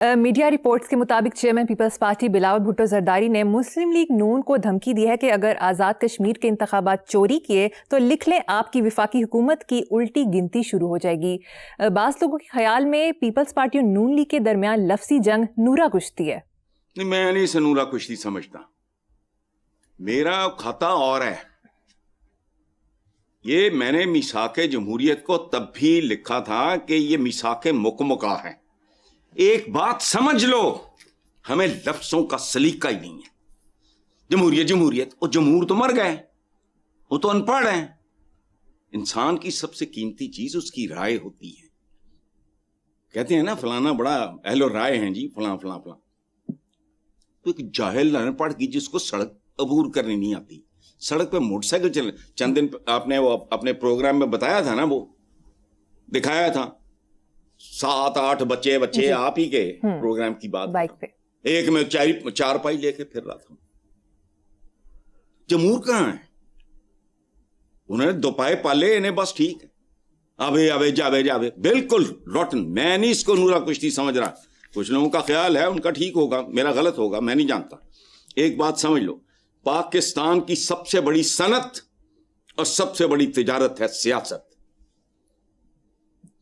Media reports के मुताबिक chairman People's Party Bilawal Bhutto Zardari ने मुस्लिम लीग नून को धमकी दी है कि अगर आज़ाद कश्मीर के इंतखाबात चोरी किए तो लिख लें आपकी विफाकी हुकूमत की उल्टी गिनती शुरू हो जाएगी। बाज़ लोगों के ख्याल में पीपल्स पार्टी और नून लीग के दरमियान लफ्जी जंग नूरा कुश्ती है। नहीं, मैं नहीं इसे नूरा कुश्ती समझता। मेरा खाता और है। ये मैंने मिसाके जमहूरियत को तब भी लिखा था कि ये मिसाके मुकमुका है। एक बात समझ लो, हमें लफ्जों का सलीका ही नहीं है। जमहूरियत जमहूरियत, वो जमहूर तो मर गए, वो तो अनपढ़ हैं। इंसान की सबसे कीमती चीज उसकी राय होती है। कहते हैं ना फलाना बड़ा अहलो राय हैं जी, फलां फलां फलां। तो एक जाहिल अनपढ़ की जिसको सड़क अबूर करनी नहीं आती, सड़क पे मोटरसाइकिल चल, चंद दिन आपने वो अपने प्रोग्राम में बताया था ना, वो दिखाया था 7-8 बच्चे आप ही के प्रोग्राम की बात, बाइक पे एक में चार पाई लेके फिर रहा था। जमहूर कहां है? उन्होंने दो पाए पाले, इन्हें बस ठीक है, अबे अबे जावे जावे, बिल्कुल रोटन। मैं नहीं इसको नूरा कुश्ती समझ रहा। कुछ लोगों का ख्याल है उनका ठीक होगा, मेरा गलत होगा, मैं नहीं जानता। एक बात समझ लो, पाकिस्तान की सबसे बड़ी सनत और सबसे बड़ी तिजारत है सियासत,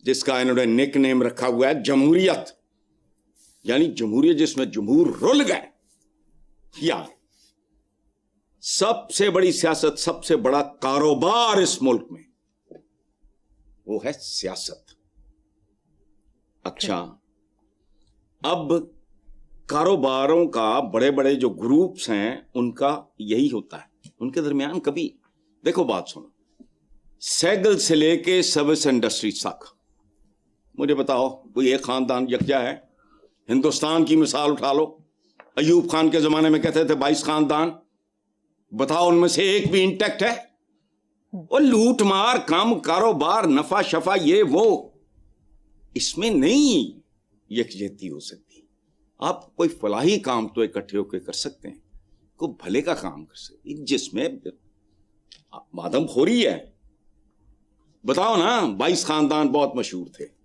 जिसका इन्होंने निक नेम रखा हुआ है जमहूरियत, यानी जमहूरियत जिसमें जमहूर रुल गए। या सबसे बड़ी सियासत, सबसे बड़ा कारोबार इस मुल्क में वो है सियासत। अच्छा, अब कारोबारों का बड़े बड़े जो ग्रुप्स हैं उनका यही होता है, उनके दरमियान कभी देखो, बात सुनो, सैगल से लेके सर्विस इंडस्ट्री तक मुझे बताओ कोई एक खानदान यकजा है? हिंदुस्तान की मिसाल उठा लो, अयूब खान के जमाने में कहते थे 22 खानदान, बताओ उनमें से एक भी इंटैक्ट है? और लूट मार, कम कारोबार, नफा शफा, ये वो, इसमें नहीं यकजहती हो सकती। आप कोई फलाही काम तो इकट्ठे होकर कर सकते हैं, कोई भले का काम कर सकते हैं, जिसमें आदमखोरी है। बताओ ना, 22 खानदान बहुत मशहूर थे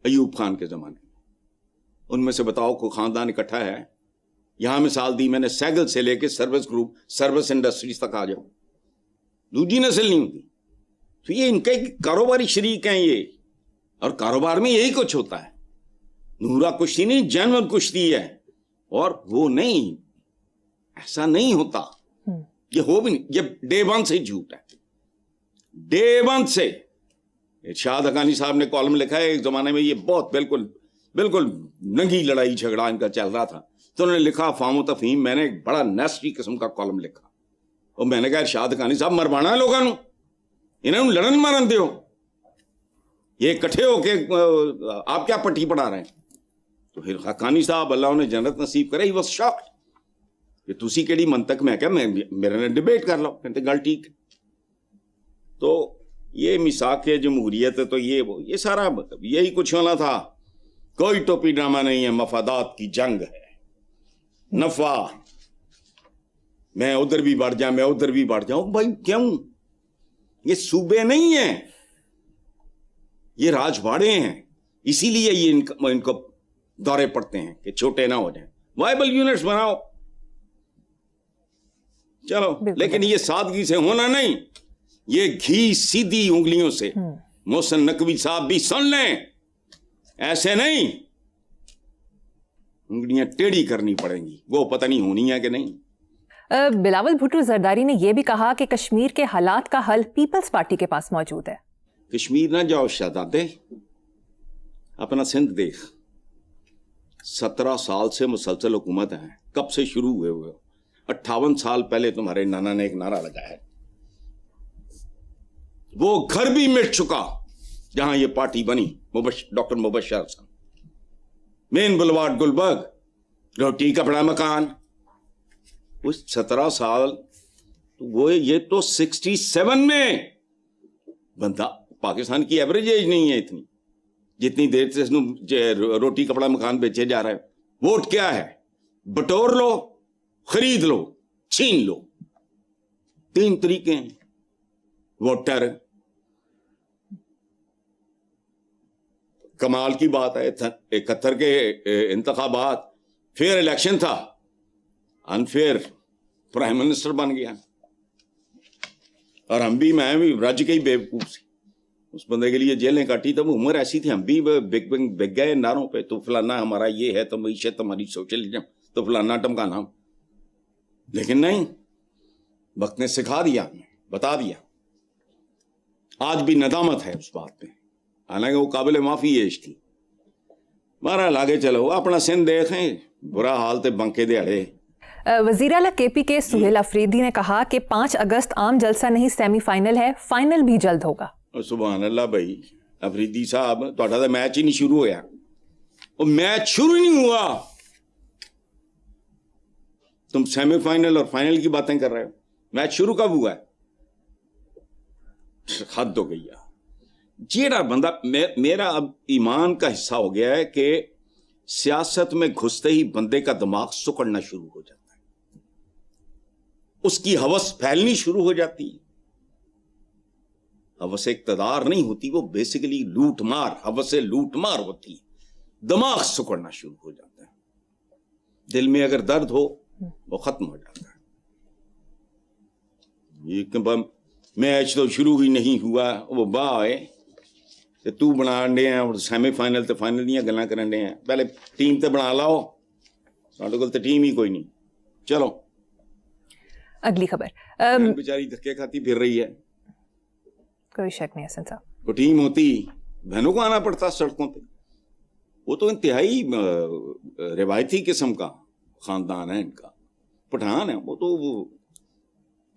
अयूब खान के जमाने में, उनमें से बताओ कोई खानदान इकट्ठा है? यहां मिसाल दी मैंने, सैगल से लेके सर्विस ग्रुप, सर्विस इंडस्ट्रीज तक आ जाओ, दूसरी नस्ल नहीं होती। तो ये इनके कारोबारी शरीक हैं ये, और कारोबार में यही कुछ होता है। नूरा कुश्ती नहीं, जनवन कुश्ती है। और वो नहीं, ऐसा नहीं होता, ये हो भी नहीं, ये डे वन से झूठ है, डे वन से। इरशाद हकानी साहब ने कॉलम लिखा है, एक जमाने में ये बहुत बिल्कुल नंगी लड़ाई झगड़ा इनका चल रहा था, तो उन्होंने लिखा फामो तफहीम, मैंने एक बड़ा नेस्टी किस्म का कॉलम लिखा, और मैंने कहा इरशाद हकानी साहब मरवाना लोगों नू, इन्होंने लड़न मारन दो, ये इकट्ठे होके आप क्या पट्टी पढ़ा रहे हैं? तो फिर हकानी साहब, अल्लाह उन्हें जन्नत नसीब करे, ही वाज शॉक्ड कि तुसी केड़ी मंतक में, क्या मैं मेरे ने डिबेट कर लो, कहते गल ठीक है। तो ये मिसाके जमहूरियत है, तो ये सारा यही कुछ होना था। कोई टोपी ड्रामा नहीं है, मफादात की जंग है, नफा, मैं उधर भी बढ़ जाऊं, मैं उधर भी बढ़ जाऊं। भाई क्यों? ये सूबे नहीं है, ये राजवाड़े हैं, इसीलिए ये इनको दौरे पड़ते हैं कि छोटे ना हो जाएं। वाइबल यूनिट्स बनाओ, चलो, लेकिन ये सादगी से होना नहीं, ये घी सीधी उंगलियों से। मोहसिन नकवी साहब भी सुन लें, ऐसे नहीं, उंगलियां टेढ़ी करनी पड़ेंगी, वो पता नहीं होनी है कि नहीं। बिलावल भुट्टो जरदारी ने यह भी कहा कि कश्मीर के हालात का हल पीपल्स पार्टी के पास मौजूद है। कश्मीर ना जाओ शहजादे, अपना सिंध देख, 17 साल से मुसलसल हुकूमत है, कब से शुरू हुए हुए? 58 साल पहले तुम्हारे नाना ने एक नारा लगाया है, वो घर भी मिट चुका जहां ये पार्टी बनी, doctor Mubashir Hassan, main boulevard Gulberg, रोटी कपड़ा मकान। उस 17 साल, तो वो ये तो 67 में बंदा, पाकिस्तान की एवरेज एज नहीं है इतनी, जितनी देर से रोटी कपड़ा मकान बेचे जा रहा है। वोट क्या है? बटोर लो, खरीद लो, छीन लो, 3 तरीके हैं। वोटर کمال کی بات ہے 71 کے انتخابات، فیئر الیکشن تھا، انفیئر پرائم منسٹر بن گیا، اور ہم بھی، میں بھی رج کے ہی بیوقوف سی، اس بندے کے لیے جیلیں کاٹی، تب عمر ایسی تھی، ہم بھی بک گئے نعروں پہ، تو فلانا ہمارا یہ ہے، تو معیشت ہماری سوشلزم، تو فلانا ٹمکانا، لیکن نہیں، وقت نے سکھا دیا، بتا دیا. آج بھی ندامت ہے اس بات پہ، حالانکہ وہ قابل معافی ایج تھی. بہرحال آگے چلو، اپنا سندھ دیکھیں، برا حال تے بنکے دیہڑے. وزیر اعلیٰ کے پی کے سہیل افریدی نے کہا کہ 5 اگست عام جلسہ نہیں، سیمی فائنل ہے، فائنل بھی جلد ہوگا. سبحان اللہ بھائی، افریدی صاحب، تہاڈا تو میچ ہی نہیں شروع ہویا، وہ میچ شروع ہی نہیں ہوا، تم سیمی فائنل اور فائنل کی باتیں کر رہے ہو. میچ شروع کب ہوا ہے؟ حد ہو گئی. جیڑا بندہ، میرا اب ایمان کا حصہ ہو گیا ہے کہ سیاست میں گھستے ہی بندے کا دماغ سکڑنا شروع ہو جاتا ہے، اس کی ہوس پھیلنی شروع ہو جاتی ہے. ہوس اقتدار نہیں ہوتی، وہ بیسیکلی لوٹ مار، ہوس لوٹ مار ہوتی ہے، دماغ سکڑنا شروع ہو جاتا ہے، دل میں اگر درد ہو وہ ختم ہو جاتا ہے. یہ میچ تو شروع ہی نہیں ہوا، وہ باہ تو بنا ڈے ہیں، اور سیمی فائنل تے فائنل دیا گلاں کرن ڈے ہیں. پہلے ٹیم تے بنا لاؤ، ساڈے کول تے ٹیم ہی کوئی نہیں. چلو اگلی خبر. بیچاری دھکے کھاتی پھر رہی ہے. کوئی شک نہیں حسن صاحب، وہ ٹیم ہوتی، بہنوں کو آنا پڑتا سڑکوں پہ. وہ تو انتہائی روایتی قسم کا خاندان ہے ان کا، پٹھان ہے وہ تو.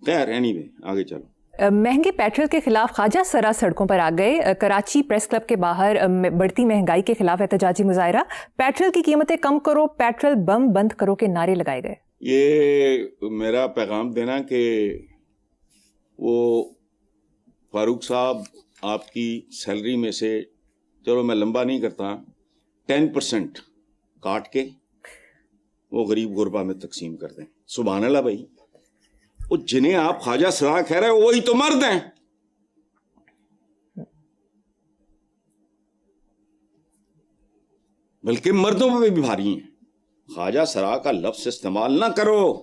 خیر اینی وے، آگے چلو. مہنگے پیٹرول کے خلاف خواجہ سرا سڑکوں پر آ گئے. کراچی پریس کلب کے باہر بڑھتی مہنگائی کے خلاف احتجاجی مظاہرہ، پیٹرول کی قیمتیں کم کرو، پیٹرول بم بند کرو کے نعرے لگائے گئے. یہ میرا پیغام دینا کہ وہ فاروق صاحب آپ کی سیلری میں سے، چلو میں لمبا نہیں کرتا، 10% کاٹ کے وہ غریب غربا میں تقسیم کر دیں. سبحان اللہ بھائی، وہ جنہیں آپ خواجہ سرا کہہ رہے ہو وہی تو مرد ہیں. بلکہ مردوں پہ بھی بھاری ہیں. خواجہ سرا کا لفظ استعمال نہ کرو.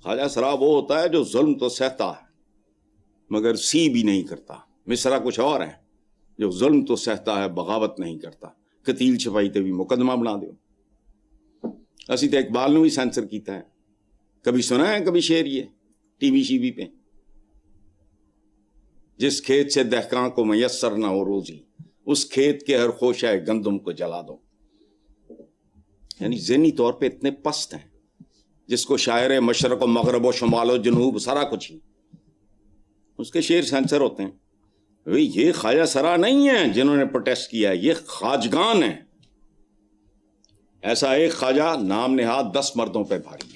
خواجہ سرا وہ ہوتا ہے جو ظلم تو سہتا ہے مگر سی بھی نہیں کرتا. مصرا کچھ اور ہے، جو ظلم تو سہتا ہے بغاوت نہیں کرتا. قتیل چھپائی تے بھی مقدمہ بنا دیو. اسی تو اقبال نے بھی سینسر کیتا ہے. کبھی سنا ہے کبھی شعر یہ ٹی وی شی وی پہ؟ جس کھیت سے دہقاں کو میسر نہ ہو روزی، اس کھیت کے ہر خوشہ گندم کو جلا دو. یعنی ذہنی طور پہ اتنے پست ہیں، جس کو شاعر مشرق و مغرب و شمال و جنوب سارا کچھ ہی، اس کے شعر سینسر ہوتے ہیں. یہ خواجہ سرا نہیں ہیں جنہوں نے پروٹیسٹ کیا ہے، یہ خواجگان ہیں. ایسا ایک خواجہ نام نہاد 10 مردوں پہ بھاری.